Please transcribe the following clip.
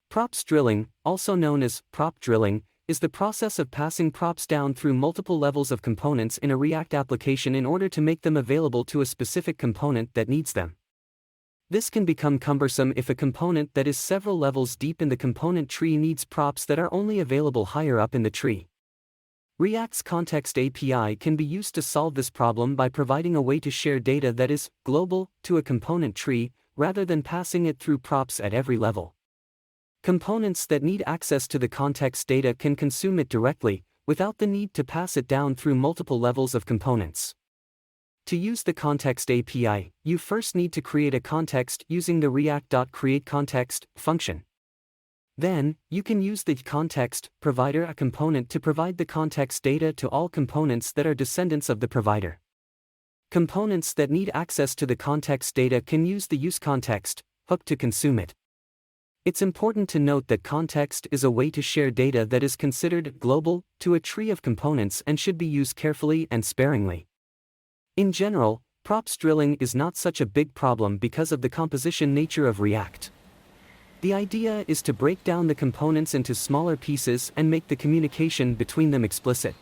Props drilling, also known as prop drilling, is the process of passing props down through multiple levels of components in a React application in order to make them available to a specific component that needs them. This can become cumbersome if a component that is several levels deep in the component tree needs props that are only available higher up in the tree. React's Context API can be used to solve this problem by providing a way to share data that is global to a component tree, rather than passing it through props at every level. Components that need access to the context data can consume it directly, without the need to pass it down through multiple levels of components. To use the Context API, you first need to create a context using the react.createContext function. Then, you can use the context provider a component to provide the context data to all components that are descendants of the provider. Components that need access to the context data can use the useContext hook to consume it. It's important to note that context is a way to share data that is considered global to a tree of components and should be used carefully and sparingly. In general, props drilling is not such a big problem because of the composition nature of React. The idea is to break down the components into smaller pieces and make the communication between them explicit.